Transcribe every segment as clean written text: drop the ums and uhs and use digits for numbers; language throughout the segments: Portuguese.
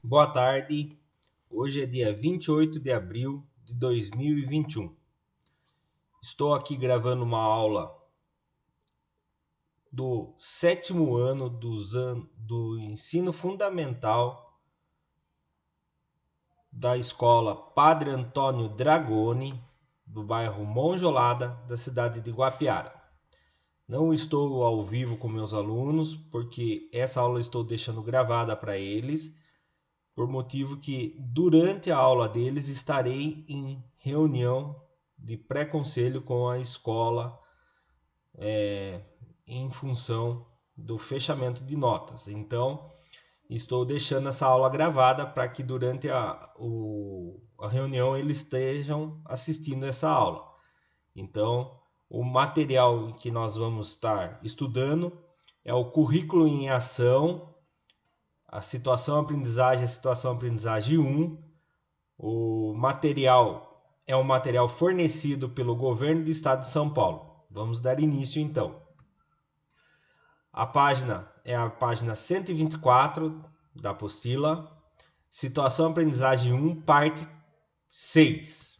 Boa tarde, hoje é dia 28 de abril de 2021. Estou aqui gravando uma aula do 7º ano do ensino fundamental da escola Padre Antônio Dragoni, do bairro Monjolada, da cidade de Guapiara. Não estou ao vivo com meus alunos, porque essa aula estou deixando gravada para eles, por motivo que durante a aula deles estarei em reunião de pré-conselho com a escola em função do fechamento de notas. Então, estou deixando essa aula gravada para que durante a reunião eles estejam assistindo essa aula. Então, o material que nós vamos estar estudando é o currículo em ação, a situação aprendizagem 1. O material é um material fornecido pelo governo do estado de São Paulo. Vamos dar início então. A página é a página 124 da apostila. Situação aprendizagem 1, parte 6.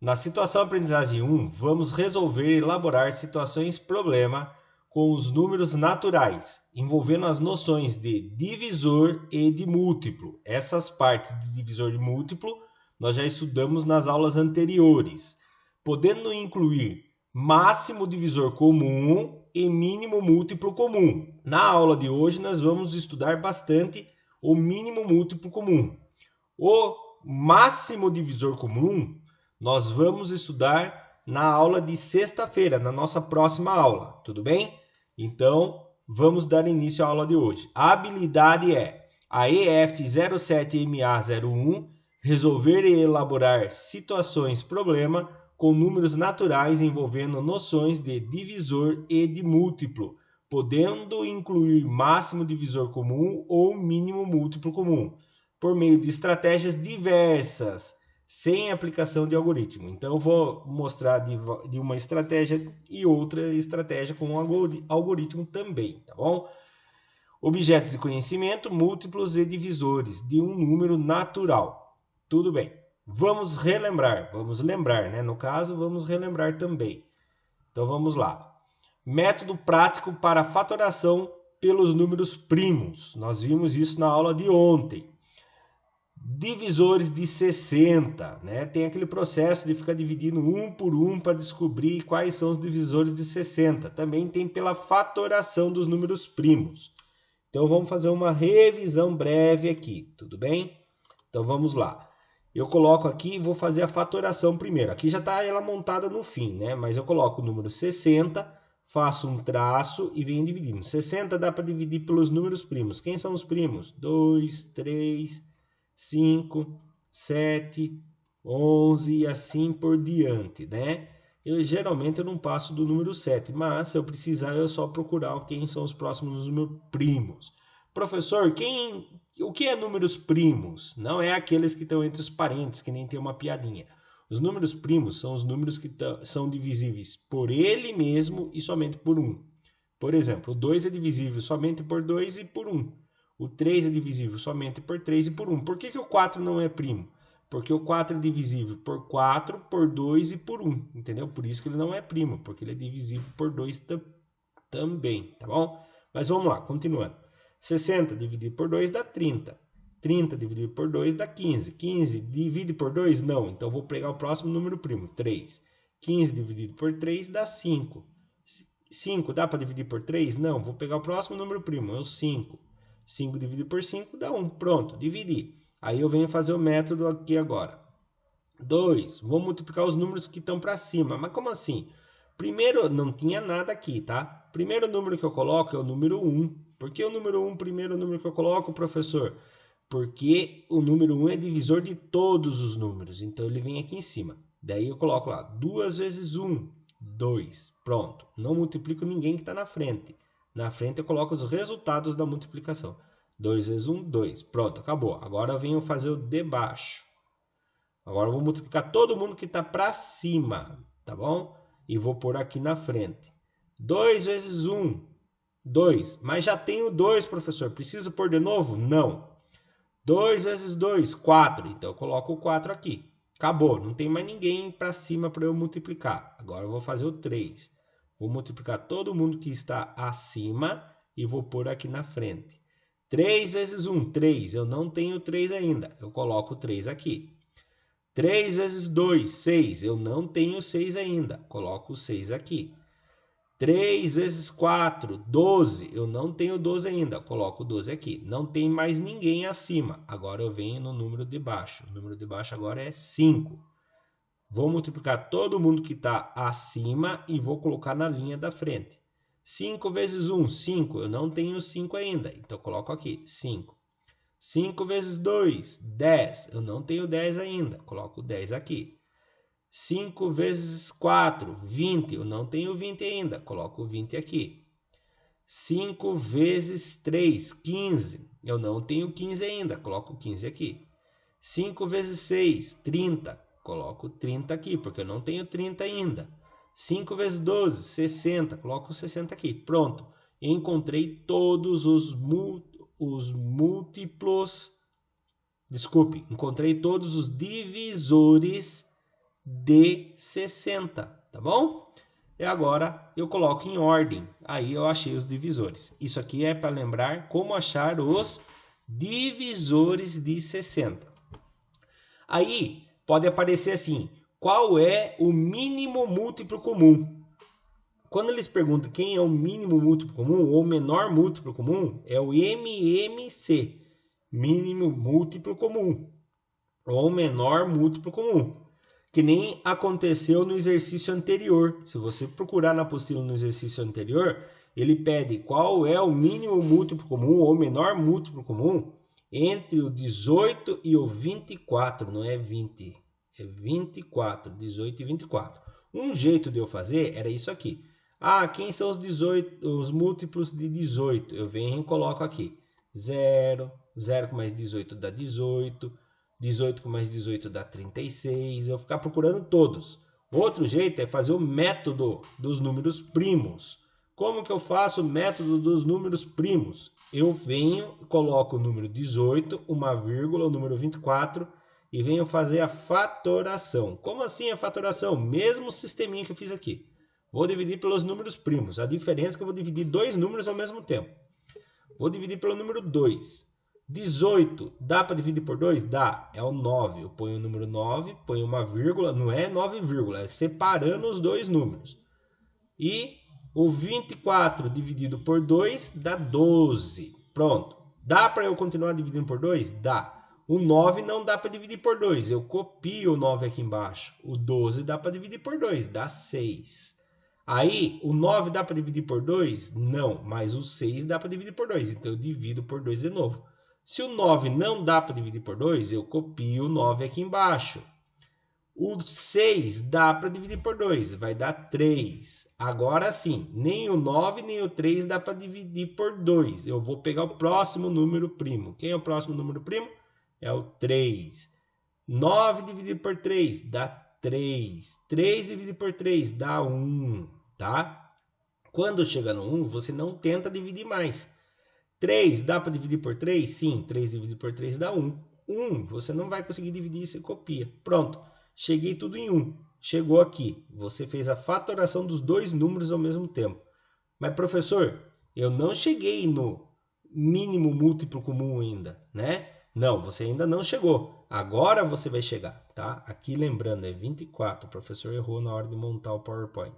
Na situação aprendizagem 1, vamos resolver e elaborar situações problema com os números naturais, envolvendo as noções de divisor e de múltiplo. Essas partes de divisor e múltiplo nós já estudamos nas aulas anteriores, podendo incluir máximo divisor comum e mínimo múltiplo comum. Na aula de hoje nós vamos estudar bastante o mínimo múltiplo comum. O máximo divisor comum nós vamos estudar na aula de sexta-feira, na nossa próxima aula, tudo bem? Então, vamos dar início à aula de hoje. A habilidade é a EF07MA01, resolver e elaborar situações problema com números naturais envolvendo noções de divisor e de múltiplo, podendo incluir máximo divisor comum ou mínimo múltiplo comum, por meio de estratégias diversas, sem aplicação de algoritmo. Então, eu vou mostrar de uma estratégia e outra estratégia com algoritmo também, tá bom? Objetos de conhecimento, múltiplos e divisores de um número natural. Tudo bem. Vamos relembrar, né? No caso, vamos relembrar também. Então, vamos lá. Método prático para fatoração pelos números primos. Nós vimos isso na aula de ontem. Divisores de 60, né? Tem aquele processo de ficar dividindo um por um para descobrir quais são os divisores de 60. Também tem pela fatoração dos números primos. Então vamos fazer uma revisão breve aqui, tudo bem? Então vamos lá. Eu coloco aqui e vou fazer a fatoração primeiro. Aqui já está ela montada no fim, né? Mas eu coloco o número 60, faço um traço e venho dividindo. 60 dá para dividir pelos números primos. Quem são os primos? 2, 3... 5, 7, 11 e assim por diante, né? Geralmente eu não passo do número 7, mas se eu precisar eu só procurar quem são os próximos números primos. Professor, o que é números primos? Não é aqueles que estão entre os parentes, que nem tem uma piadinha. Os números primos são os números que são divisíveis por ele mesmo e somente por 1. Por exemplo, o 2 é divisível somente por 2 e por 1. O 3 é divisível somente por 3 e por 1. Por que o 4 não é primo? Porque o 4 é divisível por 4, por 2 e por 1. Entendeu? Por isso que ele não é primo, porque ele é divisível por 2 também, tá bom? Mas vamos lá, continuando. 60 dividido por 2 dá 30. 30 dividido por 2 dá 15. 15 divide por 2? Não. Então vou pegar o próximo número primo, 3. 15 dividido por 3 dá 5. 5 dá para dividir por 3? Não. Vou pegar o próximo número primo, é o 5. 5 dividido por 5 dá 1. Pronto, dividi. Aí eu venho fazer o método aqui agora. 2. Vou multiplicar os números que estão para cima. Mas como assim? Primeiro, não tinha nada aqui, tá? Primeiro número que eu coloco é o número 1. Por que o número 1 primeiro número que eu coloco, professor? Porque o número 1 é divisor de todos os números. Então, ele vem aqui em cima. Daí eu coloco lá, 2 vezes 1, 2. Pronto. Não multiplico ninguém que está na frente. Na frente eu coloco os resultados da multiplicação. 2 vezes 1, 2. Pronto, acabou. Agora eu venho fazer o de baixo. Agora eu vou multiplicar todo mundo que está para cima, tá bom? E vou pôr aqui na frente. 2 vezes 1, 2. Mas já tenho 2, professor. Preciso pôr de novo? Não. 2 vezes 2, 4. Então eu coloco o 4 aqui. Acabou, não tem mais ninguém para cima para eu multiplicar. Agora eu vou fazer o 3. Vou multiplicar todo mundo que está acima e vou pôr aqui na frente. 3 vezes 1, 3. Eu não tenho 3 ainda. Eu coloco o 3 aqui. 3 vezes 2, 6. Eu não tenho 6 ainda. Coloco o 6 aqui. 3 vezes 4, 12. Eu não tenho 12 ainda. Coloco o 12 aqui. Não tem mais ninguém acima. Agora eu venho no número de baixo. O número de baixo agora é 5. Vou multiplicar todo mundo que está acima e vou colocar na linha da frente. 5 vezes 1, 5. Eu não tenho 5 ainda. Então eu coloco aqui, 5. 5 vezes 2, 10. Eu não tenho 10 ainda. Coloco 10 aqui. 5 vezes 4, 20. Eu não tenho 20 ainda. Coloco 20 aqui. 5 vezes 3, 15. Eu não tenho 15 ainda. Coloco 15 aqui. 5 vezes 6, 30. Coloco 30 aqui, porque eu não tenho 30 ainda. 5 vezes 12, 60. Coloco 60 aqui. Pronto. Encontrei todos os múltiplos. Desculpe, encontrei todos os divisores de 60, tá bom? E agora eu coloco em ordem, aí eu achei os divisores. Isso aqui é para lembrar como achar os divisores de 60. Aí pode aparecer assim, qual é o mínimo múltiplo comum? Quando eles perguntam quem é o mínimo múltiplo comum ou o menor múltiplo comum, é o MMC, mínimo múltiplo comum, ou menor múltiplo comum. Que nem aconteceu no exercício anterior. Se você procurar na apostila no exercício anterior, ele pede qual é o mínimo múltiplo comum ou menor múltiplo comum entre o 18 e o 24. Não é 20, é 24, 18 e 24. Um jeito de eu fazer era isso aqui. Ah, quem são os múltiplos de 18? Eu venho e coloco aqui. 0, 0 com mais 18 dá 18. 18 com mais 18 dá 36. Eu vou ficar procurando todos. Outro jeito é fazer o método dos números primos. Como que eu faço o método dos números primos? Eu venho, coloco o número 18, uma vírgula, o número 24 e venho fazer a fatoração. Como assim a fatoração? Mesmo sisteminha que eu fiz aqui. Vou dividir pelos números primos. A diferença é que eu vou dividir dois números ao mesmo tempo. Vou dividir pelo número 2. 18, dá para dividir por 2? Dá, é o 9. Eu ponho o número 9, ponho uma vírgula, não é 9 vírgula, é separando os dois números. E o 24 dividido por 2 dá 12. Pronto. Dá para eu continuar dividindo por 2? Dá. O 9 não dá para dividir por 2, eu copio o 9 aqui embaixo. O 12 dá para dividir por 2, dá 6. Aí, o 9 dá para dividir por 2? Não, mas o 6 dá para dividir por 2, então eu divido por 2 de novo. Se o 9 não dá para dividir por 2, eu copio o 9 aqui embaixo. O 6 dá para dividir por 2, vai dar 3. Agora sim, nem o 9 nem o 3 dá para dividir por 2. Eu vou pegar o próximo número primo. Quem é o próximo número primo? É o 3. 9 dividido por 3 dá 3. 3 dividido por 3 dá 1, tá? Quando chega no 1, você não tenta dividir mais. 3 dá para dividir por 3? Sim, 3 dividido por 3 dá 1. 1, você não vai conseguir dividir, você copia. Pronto, cheguei tudo em 1. Chegou aqui, você fez a fatoração dos dois números ao mesmo tempo. Mas, professor, eu não cheguei no mínimo múltiplo comum ainda, né? Não, você ainda não chegou. Agora você vai chegar, tá? Aqui lembrando, é 24. O professor errou na hora de montar o PowerPoint.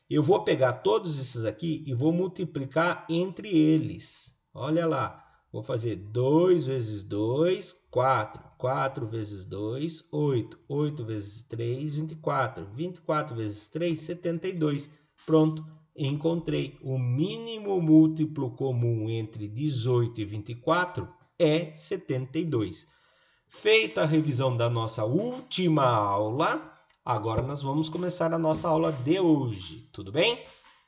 Eu vou pegar todos esses aqui e vou multiplicar entre eles. Olha lá, vou fazer 2 vezes 2, 4. 4 vezes 2, 8. 8 vezes 3, 24. 24 vezes 3, 72. Pronto, encontrei. O mínimo múltiplo comum entre 18 e 24 é 72. Feita a revisão da nossa última aula, agora nós vamos começar a nossa aula de hoje, tudo bem?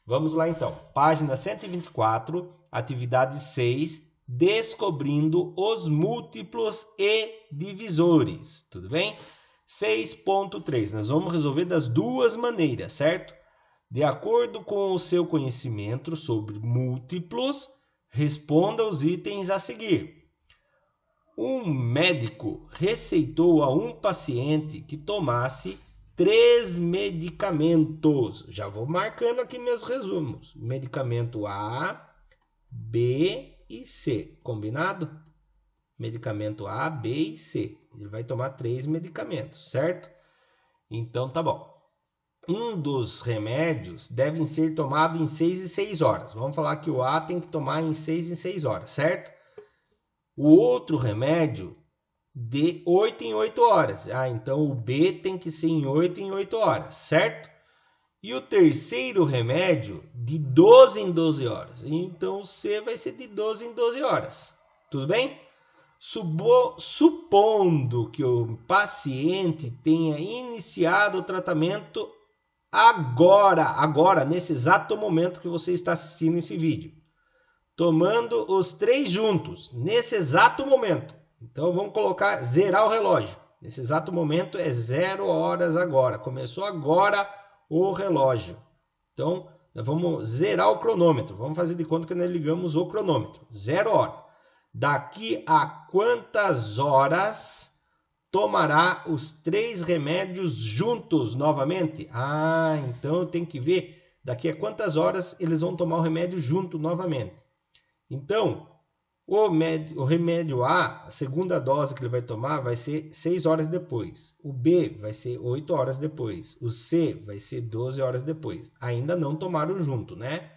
Vamos lá então, página 124, atividade 6, descobrindo os múltiplos e divisores, tudo bem? 6.3, nós vamos resolver das duas maneiras, certo? De acordo com o seu conhecimento sobre múltiplos, responda os itens a seguir. Um médico receitou a um paciente que tomasse 3 medicamentos. Já vou marcando aqui meus resumos. Medicamento A, B e C. Combinado? Medicamento A, B e C. Ele vai tomar 3 medicamentos, certo? Então tá bom. Um dos remédios deve ser tomado em 6 em 6 horas. Vamos falar que o A tem que tomar em 6 em 6 horas, certo? O outro remédio de 8 em 8 horas. Então o B tem que ser em 8 em 8 horas, certo? E o terceiro remédio de 12 em 12 horas. Então o C vai ser de 12 em 12 horas. Tudo bem? Supondo que o paciente tenha iniciado o tratamento agora, nesse exato momento que você está assistindo esse vídeo. Tomando os 3 juntos, nesse exato momento. Então vamos colocar, zerar o relógio. Nesse exato momento é 0 horas agora. Começou agora o relógio. Então vamos zerar o cronômetro. Vamos fazer de conta que nós ligamos o cronômetro. 0 hora. Daqui a quantas horas tomará os 3 remédios juntos novamente? Então eu tenho que ver daqui a quantas horas eles vão tomar o remédio junto novamente. Então, o remédio A, a segunda dose que ele vai tomar vai ser 6 horas depois. O B vai ser 8 horas depois. O C vai ser 12 horas depois. Ainda não tomaram junto, né?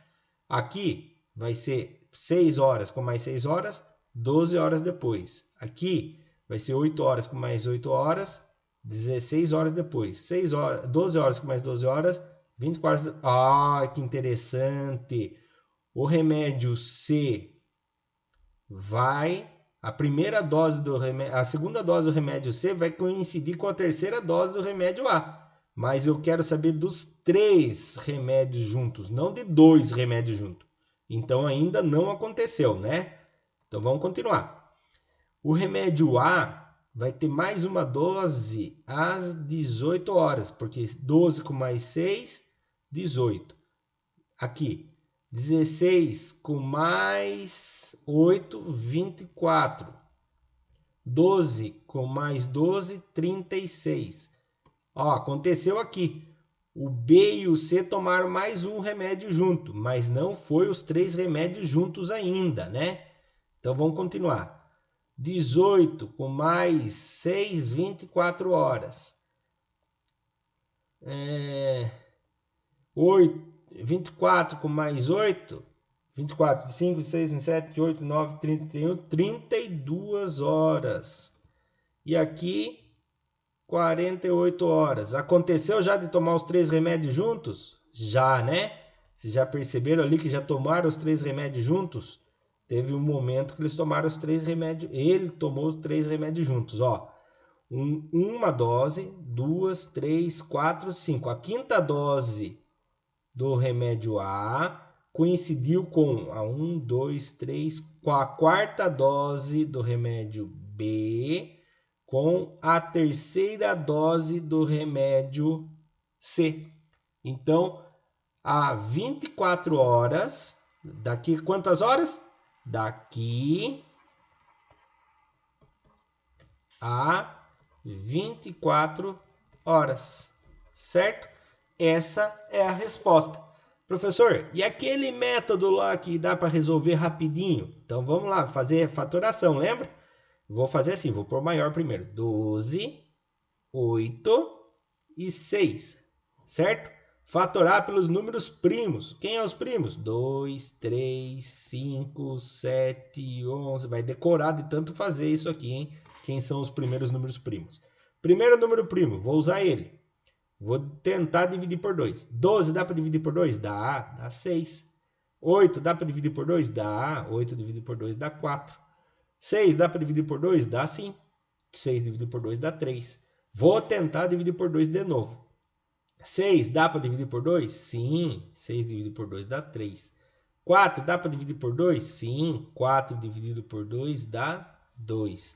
Aqui vai ser 6 horas com mais 6 horas, 12 horas depois. Aqui vai ser 8 horas com mais 8 horas, 16 horas depois. 12 horas com mais 12 horas, 24 horas. Que interessante! O remédio C a primeira dose do remédio, a segunda dose do remédio C vai coincidir com a terceira dose do remédio A. Mas eu quero saber dos 3 remédios juntos, não de 2 remédios juntos. Então ainda não aconteceu, né? Então vamos continuar. O remédio A vai ter mais uma dose às 18 horas, porque 12 com mais 6, 18. Aqui, 16 com mais 8, 24. 12 com mais 12, 36. Ó, aconteceu aqui. O B e o C tomaram mais um remédio junto, mas não foi os 3 remédios juntos ainda, né? Então vamos continuar. 18 com mais 6, 24 horas. 24 com mais 8. 24, 5, 6, 7, 8, 9, 31, 32 horas. E aqui, 48 horas. Aconteceu já de tomar os 3 remédios juntos? Já, né? Vocês já perceberam ali que já tomaram os 3 remédios juntos? Teve um momento que eles tomaram os 3 remédios. Ele tomou os 3 remédios juntos, ó. Uma dose, 2, 3, 4, 5. A quinta dose do remédio A coincidiu com a 1, 2, 3, com a quarta dose do remédio B, com a terceira dose do remédio C. Então, há 24 horas, daqui quantas horas? Daqui a 24 horas, certo? Essa é a resposta. Professor, e aquele método lá que dá para resolver rapidinho? Então vamos lá, fazer fatoração, lembra? Vou fazer assim, vou pôr maior primeiro. 12, 8 e 6, certo? Fatorar pelos números primos. Quem é os primos? 2, 3, 5, 7, 11. Vai decorar de tanto fazer isso aqui, hein? Quem são os primeiros números primos? Primeiro número primo, vou usar ele. Vou tentar dividir por 2. 12 dá para dividir por 2? Dá 6. 8 dá para dividir por 2? Dá. 8 dividido por 2 dá 4. 6 dá para dividir por 2? Dá sim. 6 dividido por 2 dá 3. Vou tentar dividir por 2 de novo. 6 dá para dividir por 2? Sim. 6 dividido por 2 dá 3. 4 dá para dividir por 2? Sim. 4 dividido por 2 dá 2.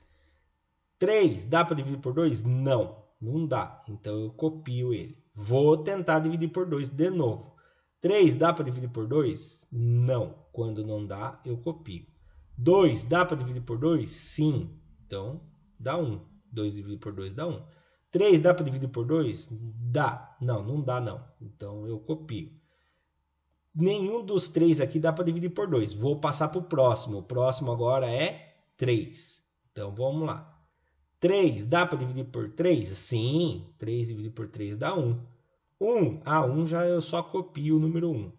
3 dá para dividir por 2? Não. Não dá, então eu copio ele. Vou tentar dividir por 2 de novo. 3 dá para dividir por 2? Não. Quando não dá, eu copio. 2 dá para dividir por 2? Sim. Então, dá 1. 2 dividido por 2 dá 1. 3 dá para dividir por 2? Dá. Não, não dá não. Então, eu copio. Nenhum dos 3 aqui dá para dividir por 2. Vou passar para o próximo. O próximo agora é 3. Então, vamos lá. 3 dá para dividir por 3? Sim. 3 dividido por 3 dá 1. 1. Ah, 1 já eu só copio o número 1.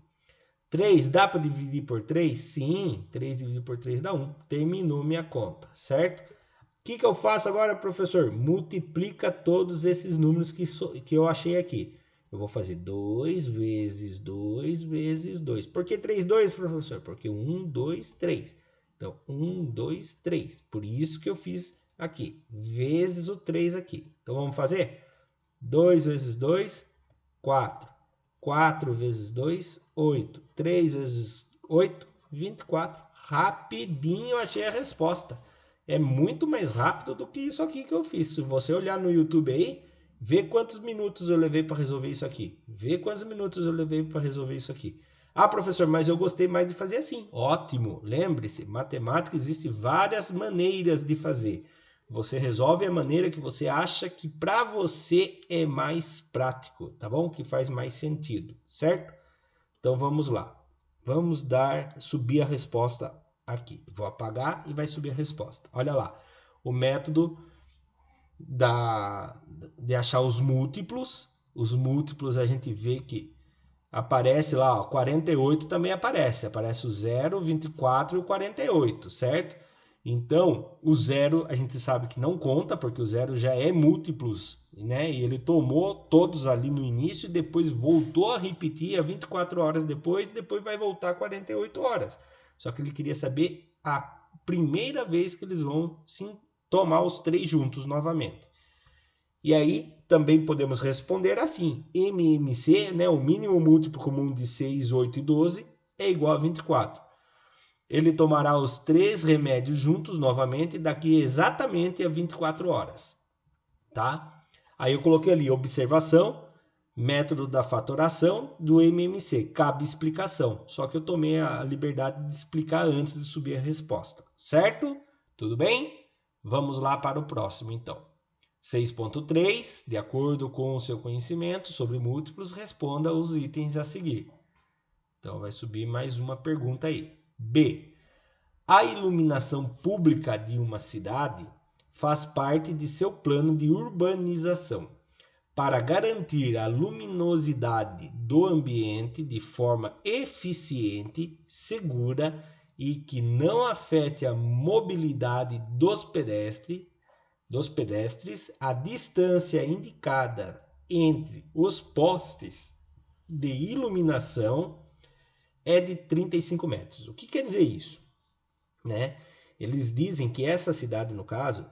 3 dá para dividir por 3? Sim. 3 dividido por 3 dá 1. Terminou minha conta, certo? O que eu faço agora, professor? Multiplica todos esses números que eu achei aqui. Eu vou fazer 2 vezes 2 vezes 2. Por que 3, 2, professor? Porque 1, 2, 3. Então, 1, 2, 3. Por isso que eu fiz aqui. Vezes o 3 aqui. Então, vamos fazer? 2 vezes 2, 4. 4 vezes 2, 8. 3 vezes 8, 24. Rapidinho eu achei a resposta. É muito mais rápido do que isso aqui que eu fiz. Se você olhar no YouTube aí, vê quantos minutos eu levei para resolver isso aqui. Vê quantos minutos eu levei para resolver isso aqui. Ah, professor, mas eu gostei mais de fazer assim. Ótimo. Lembre-se, matemática existe várias maneiras de fazer. Você resolve a maneira que você acha que para você é mais prático, tá bom? Que faz mais sentido, certo? Então vamos lá. Vamos subir a resposta aqui. Vou apagar e vai subir a resposta. Olha lá. O método de achar os múltiplos. Os múltiplos a gente vê que aparece lá, ó, 48 também aparece. Aparece o 0, 24 e o 48, certo? Então, o 0 a gente sabe que não conta, porque o 0 já é múltiplos, né? E ele tomou todos ali no início e depois voltou a repetir a 24 horas depois e depois vai voltar 48 horas. Só que ele queria saber a primeira vez que eles vão sim tomar os 3 juntos novamente. E aí também podemos responder assim: MMC, né, o mínimo múltiplo comum de 6, 8 e 12, é igual a 24. Ele tomará os 3 remédios juntos novamente daqui exatamente a 24 horas. Tá? Aí eu coloquei ali observação, método da fatoração do MMC. Cabe explicação. Só que eu tomei a liberdade de explicar antes de subir a resposta. Certo? Tudo bem? Vamos lá para o próximo, então. 6.3, de acordo com o seu conhecimento sobre múltiplos, responda os itens a seguir. Então, vai subir mais uma pergunta aí. B. A iluminação pública de uma cidade faz parte de seu plano de urbanização. Para garantir a luminosidade do ambiente de forma eficiente, segura e que não afete a mobilidade dos pedestres, a distância indicada entre os postes de iluminação é de 35 metros. O que quer dizer isso? Né? Eles dizem que essa cidade, no caso,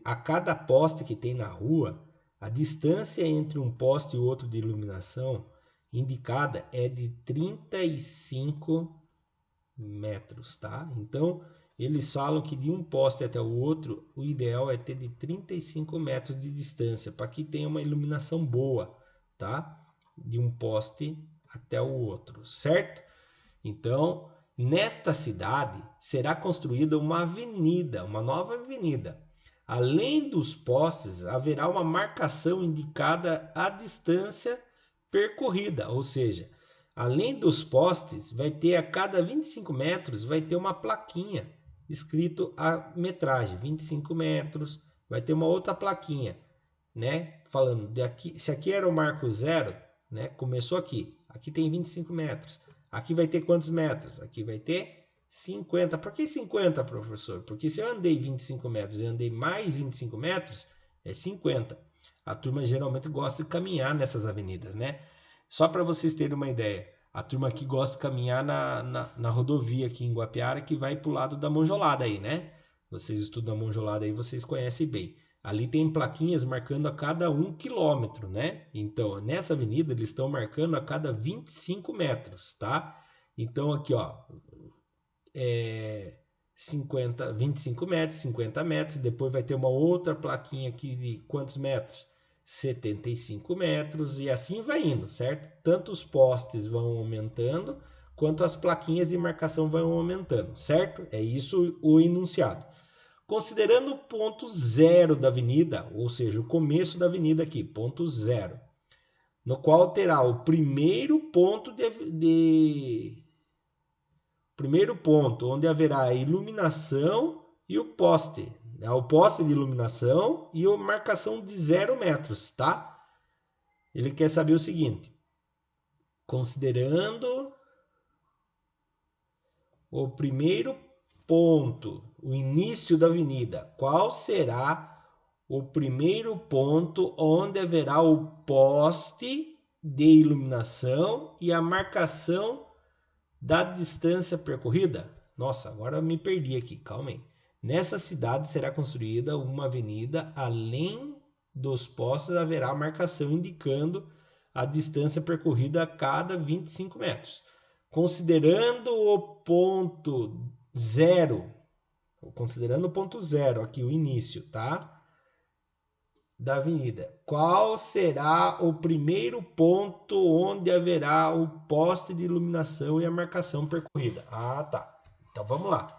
a cada poste que tem na rua, a distância entre um poste e outro de iluminação indicada é de 35 metros, tá? Então, eles falam que de um poste até o outro, o ideal é ter de 35 metros de distância, para que tenha uma iluminação boa, tá? De um poste até o outro, certo? Então, nesta cidade será construída uma avenida, uma nova avenida. Além dos postes, haverá uma marcação indicada a distância percorrida, ou seja, além dos postes, vai ter a cada 25 metros, vai ter uma plaquinha escrito a metragem, 25 metros, vai ter uma outra plaquinha, né? Falando, se aqui era o marco 0, né? Começou aqui tem 25 metros. Aqui vai ter quantos metros? Aqui vai ter 50. Por que 50, professor? Porque se eu andei 25 metros e andei mais 25 metros, é 50. A turma geralmente gosta de caminhar nessas avenidas, né? Só para vocês terem uma ideia, a turma aqui gosta de caminhar na rodovia aqui em Guapiara, que vai para o lado da Monjolada aí, né? Vocês estudam a Monjolada aí, vocês conhecem bem. Ali tem plaquinhas marcando a cada 1 quilômetro, né? Então, nessa avenida, eles estão marcando a cada 25 metros, tá? Então, aqui, ó, 25 metros, 50 metros. Depois vai ter uma outra plaquinha aqui de quantos metros? 75 metros e assim vai indo, certo? Tanto os postes vão aumentando, quanto as plaquinhas de marcação vão aumentando, certo? É isso o enunciado. Considerando o ponto zero da avenida, ou seja, o começo da avenida aqui, ponto zero, no qual terá o primeiro ponto primeiro ponto onde haverá a iluminação e o poste. O poste de iluminação e a marcação de 0 metros, tá? Ele quer saber o seguinte. Considerando o primeiro ponto, o início da avenida, qual será o primeiro ponto onde haverá o poste de iluminação e a marcação da distância percorrida? Nossa, agora eu me perdi aqui, calma aí. Nessa cidade será construída uma avenida, além dos postes haverá marcação indicando a distância percorrida a cada 25 metros. Considerando o ponto zero, aqui o início, tá? Da avenida. Qual será o primeiro ponto onde haverá o poste de iluminação e a marcação percorrida? Ah, tá. Então vamos lá.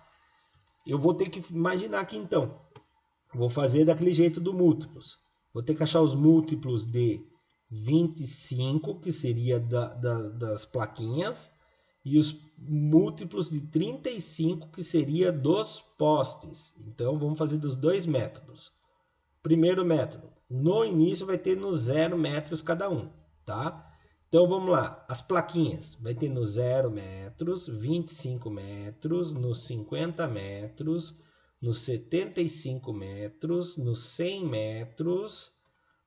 Eu vou ter que imaginar aqui então. Vou fazer daquele jeito do múltiplos. Vou ter que achar os múltiplos de 25, que seria das plaquinhas, e os múltiplos de 35, que seria dos postes. Então vamos fazer dos dois métodos. Primeiro método, no início vai ter no 0 metros cada um, tá? Então vamos lá, as plaquinhas, vai ter no 0 metros, 25 metros, nos 50 metros, nos 75 metros, nos 100 metros,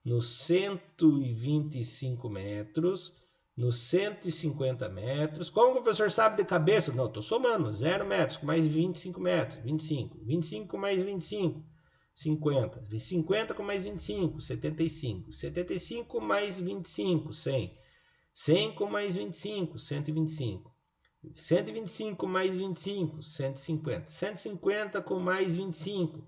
nos 125 metros, nos 150 metros. Como o professor sabe de cabeça? Não, estou somando, 0 metros com mais 25 metros, 25, 25 mais 25. 50, 50 com mais 25, 75, 75 mais 25, 100, 100 com mais 25, 125, 125 mais 25, 150, 150 com mais 25,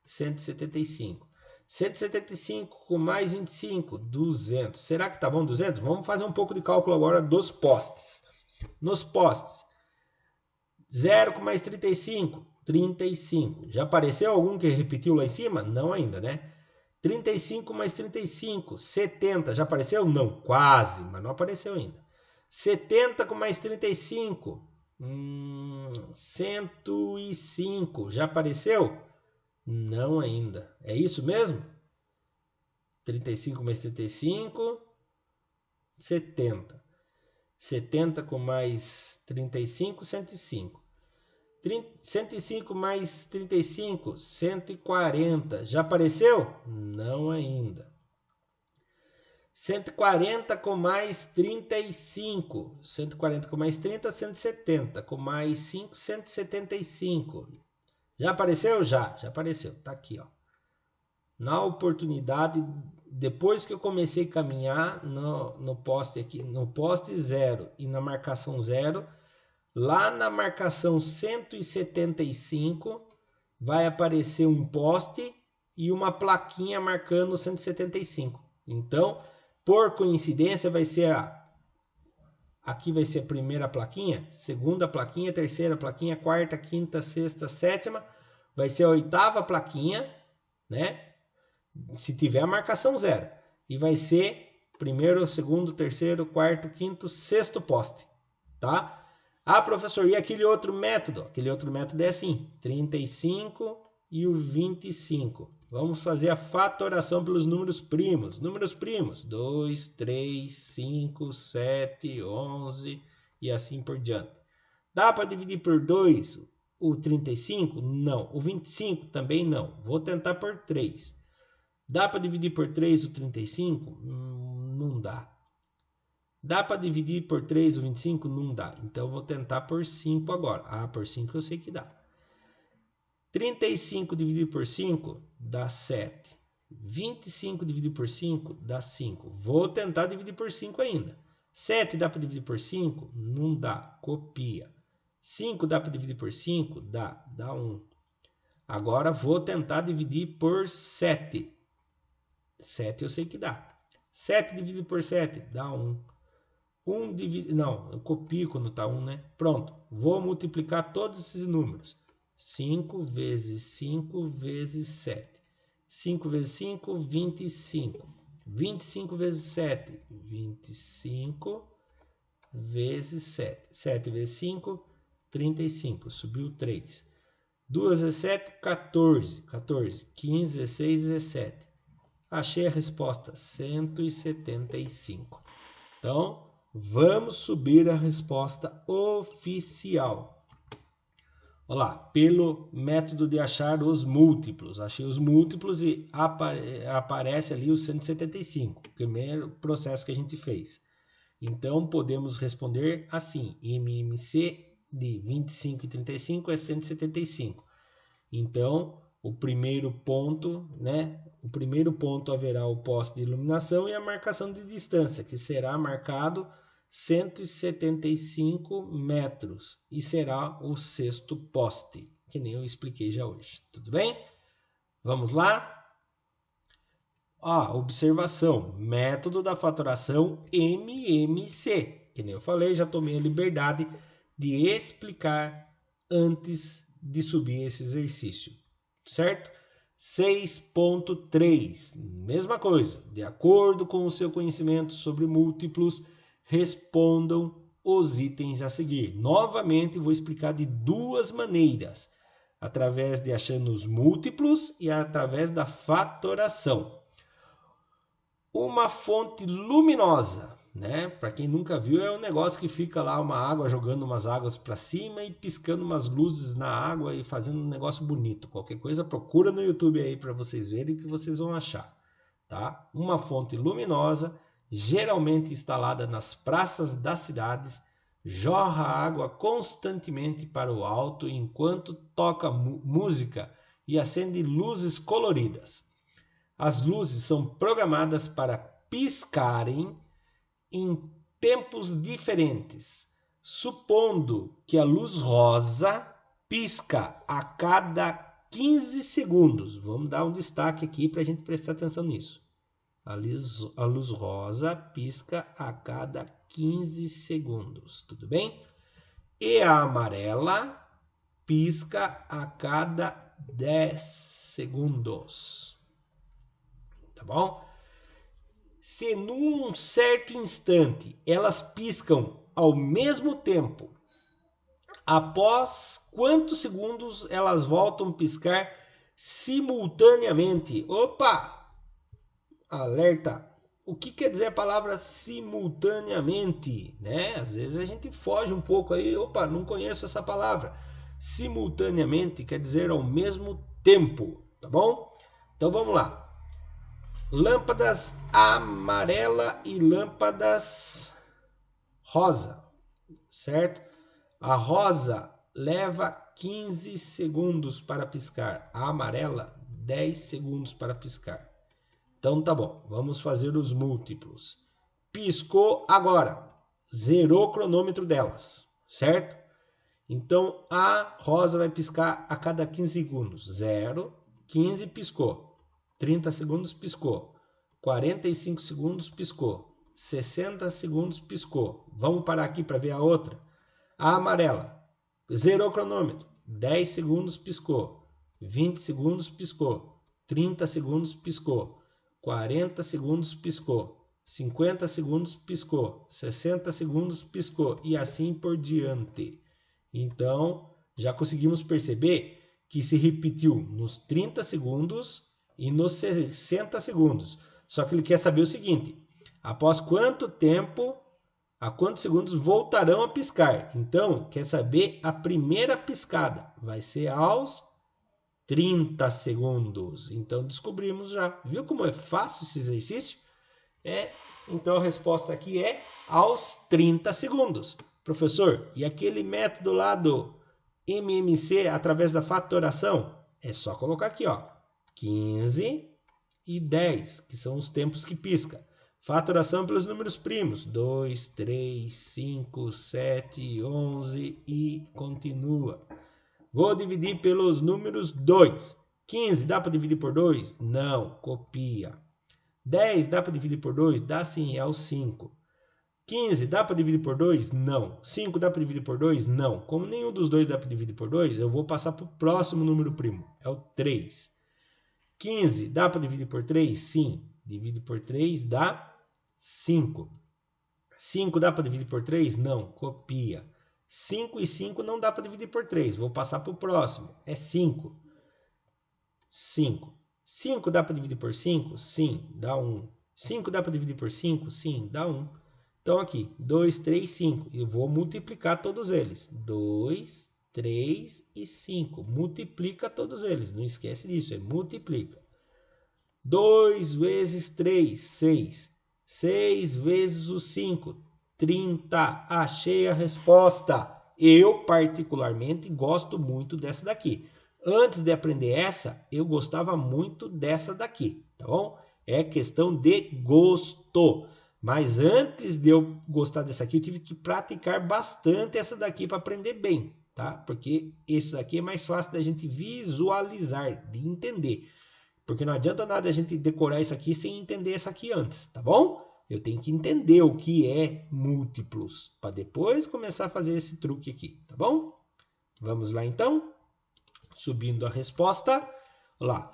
175, 175 com mais 25, 200. Será que tá bom 200? Vamos fazer um pouco de cálculo agora dos postes. Nos postes, 0 com mais 35, 35. Já apareceu algum que repetiu lá em cima? Não ainda, né? 35 mais 35, 70. Já apareceu? Não, quase, mas não apareceu ainda. 70 com mais 35, 105. Já apareceu? Não ainda. É isso mesmo? 35 mais 35, 70. 70 com mais 35, 105. 105 mais 35, 140. Já apareceu? Não ainda. 140 com mais 35. 140 com mais 30, 170. Com mais 5, 175. Já apareceu? Já apareceu. Tá aqui, ó. Na oportunidade, depois que eu comecei a caminhar no poste aqui, no poste 0 e na marcação 0, lá na marcação 175 vai aparecer um poste e uma plaquinha marcando 175. Então, por coincidência, vai ser aqui vai ser a primeira plaquinha, segunda plaquinha, terceira plaquinha, quarta, quinta, sexta, sétima. Vai ser a oitava plaquinha, né? Se tiver a marcação 0. E vai ser primeiro, segundo, terceiro, quarto, quinto, sexto poste, tá? Ah, professor, e aquele outro método? Aquele outro método é assim, 35 e o 25. Vamos fazer a fatoração pelos números primos. Números primos, 2, 3, 5, 7, 11 e assim por diante. Dá para dividir por 2 o 35? Não. O 25? Também não. Vou tentar por 3. Dá para dividir por 3 o 35? Não dá. Dá para dividir por 3 o 25? Não dá. Então, eu vou tentar por 5 agora. Ah, por 5 eu sei que dá. 35 dividido por 5 dá 7. 25 dividido por 5 dá 5. Vou tentar dividir por 5 ainda. 7 dá para dividir por 5? Não dá. Copia. 5 dá para dividir por 5? Dá. Dá 1. Agora, vou tentar dividir por 7. 7 eu sei que dá. 7 dividido por 7 dá 1. 1 dividido... Não, eu copio quando está 1, né? Pronto. Vou multiplicar todos esses números. 5 vezes 5 vezes 7. 5 vezes 5, 25. 25 vezes 7, 25 vezes 7. 7 vezes 5, 35. Subiu 3. 2 vezes 7, 14. 14. 15, 16, 17. Achei a resposta, 175. Então, vamos subir a resposta oficial. Olha lá, pelo método de achar os múltiplos. Achei os múltiplos e aparece ali o 175, o primeiro processo que a gente fez. Então, podemos responder assim, MMC de 25 e 35 é 175. Então, o primeiro ponto, né? O primeiro ponto haverá o poste de iluminação e a marcação de distância, que será marcado 175 metros e será o sexto poste, que nem eu expliquei já hoje. Tudo bem? Vamos lá? Observação, método da fatoração MMC, que nem eu falei, já tomei a liberdade de explicar antes de subir esse exercício, certo? 6.3, mesma coisa, de acordo com o seu conhecimento sobre múltiplos, respondam os itens a seguir. Novamente, vou explicar de duas maneiras, através de achando os múltiplos e através da fatoração. Uma fonte luminosa, né? Para quem nunca viu, é um negócio que fica lá uma água jogando umas águas para cima e piscando umas luzes na água e fazendo um negócio bonito. Qualquer coisa, procura no YouTube aí para vocês verem que vocês vão achar, tá? Uma fonte luminosa, geralmente instalada nas praças das cidades, jorra água constantemente para o alto enquanto toca música e acende luzes coloridas. As luzes são programadas para piscarem em tempos diferentes, supondo que a luz rosa pisca a cada 15 segundos. Vamos dar um destaque aqui para a gente prestar atenção nisso. A luz rosa pisca a cada 15 segundos, tudo bem? E a amarela pisca a cada 10 segundos. Tá bom? Se num certo instante elas piscam ao mesmo tempo, após quantos segundos elas voltam a piscar simultaneamente? Opa! Alerta! O que quer dizer a palavra simultaneamente? Né? Às vezes a gente foge um pouco aí, opa, não conheço essa palavra. Simultaneamente quer dizer ao mesmo tempo, tá bom? Então vamos lá. Lâmpadas amarela e lâmpadas rosa, certo? A rosa leva 15 segundos para piscar, a amarela 10 segundos para piscar. Então tá bom, vamos fazer os múltiplos. Piscou agora, zerou o cronômetro delas, certo? Então a rosa vai piscar a cada 15 segundos, 0, 15 piscou. 30 segundos piscou, 45 segundos piscou, 60 segundos piscou. Vamos parar aqui para ver a outra. A amarela, zerou o cronômetro, 10 segundos piscou, 20 segundos piscou, 30 segundos piscou, 40 segundos piscou, 50 segundos piscou, 60 segundos piscou e assim por diante. Então, já conseguimos perceber que se repetiu nos 30 segundos e nos 60 segundos. Só que ele quer saber o seguinte: após quanto tempo, a quantos segundos voltarão a piscar? Então, quer saber a primeira piscada. Vai ser aos 30 segundos. Então, descobrimos já. Viu como é fácil esse exercício? Então, a resposta aqui é aos 30 segundos. Professor, e aquele método lá do MMC através da fatoração? É só colocar aqui, ó. 15 e 10, que são os tempos que pisca. Fatoração pelos números primos. 2, 3, 5, 7, 11 e continua. Vou dividir pelos números 2. 15 dá para dividir por 2? Não, copia. 10 dá para dividir por 2? Dá sim, é o 5. 15 dá para dividir por 2? Não. 5 dá para dividir por 2? Não. Como nenhum dos dois dá para dividir por 2, eu vou passar para o próximo número primo. É o 3. 15 dá para dividir por 3? Sim. Divide por 3 dá 5. 5 dá para dividir por 3? Não. Copia. 5 e 5 não dá para dividir por 3. Vou passar para o próximo. É 5. 5. 5 dá para dividir por 5? Sim. Dá 1. 5 dá para dividir por 5? Sim. Dá 1. Então aqui, 2, 3, 5. Eu vou multiplicar todos eles. 2, 3 e 5. Multiplica todos eles. Não esquece disso, multiplica. 2 vezes 3, 6. 6 vezes o 5, 30. Achei a resposta. Eu, particularmente, gosto muito dessa daqui. Antes de aprender essa, eu gostava muito dessa daqui, tá bom? É questão de gosto. Mas antes de eu gostar dessa aqui, eu tive que praticar bastante essa daqui para aprender bem, tá? Porque isso daqui é mais fácil da gente visualizar, de entender. Porque não adianta nada a gente decorar isso aqui sem entender essa aqui antes, tá bom? Eu tenho que entender o que é múltiplos, para depois começar a fazer esse truque aqui, tá bom? Vamos lá então? Subindo a resposta, lá.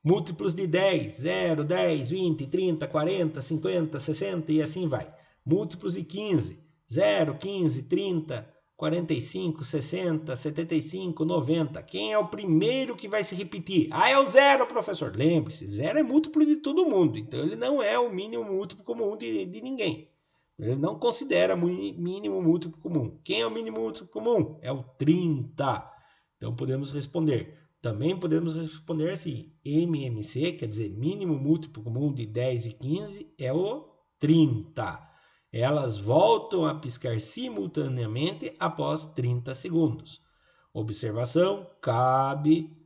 Múltiplos de 10, 0, 10, 20, 30, 40, 50, 60 e assim vai. Múltiplos de 15, 0, 15, 30, 45, 60, 75, 90. Quem é o primeiro que vai se repetir? Ah, é o 0, professor. Lembre-se, 0 é múltiplo de todo mundo. Então ele não é o mínimo múltiplo comum de ninguém. Ele não considera mínimo múltiplo comum. Quem é o mínimo múltiplo comum? É o 30. Então podemos responder. Também podemos responder assim, MMC, quer dizer, mínimo múltiplo comum de 10 e 15 é o 30. Elas voltam a piscar simultaneamente após 30 segundos. Observação, cabe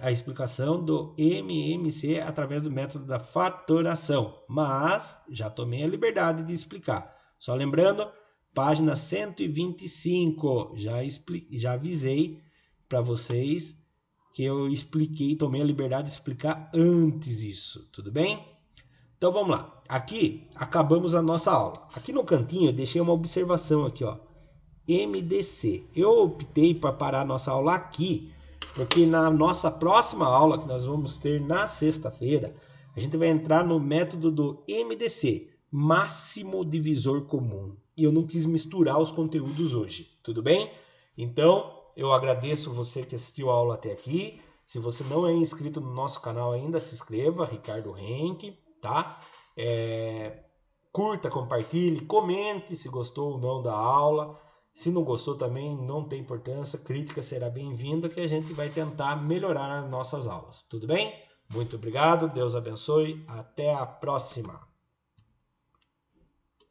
a explicação do MMC através do método da fatoração, mas já tomei a liberdade de explicar. Só lembrando, página 125, já avisei para vocês que eu expliquei, tomei a liberdade de explicar antes isso, tudo bem? Então vamos lá, aqui acabamos a nossa aula. Aqui no cantinho eu deixei uma observação aqui, ó, MDC. Eu optei para parar a nossa aula aqui, porque na nossa próxima aula, que nós vamos ter na sexta-feira, a gente vai entrar no método do MDC, máximo divisor comum. E eu não quis misturar os conteúdos hoje, tudo bem? Então, eu agradeço você que assistiu a aula até aqui. Se você não é inscrito no nosso canal ainda, se inscreva, Ricardo Renck, tá? Curta, compartilhe, comente se gostou ou não da aula. Se não gostou também, não tem importância, crítica será bem-vinda, que a gente vai tentar melhorar as nossas aulas, tudo bem? Muito obrigado, Deus abençoe, até a próxima!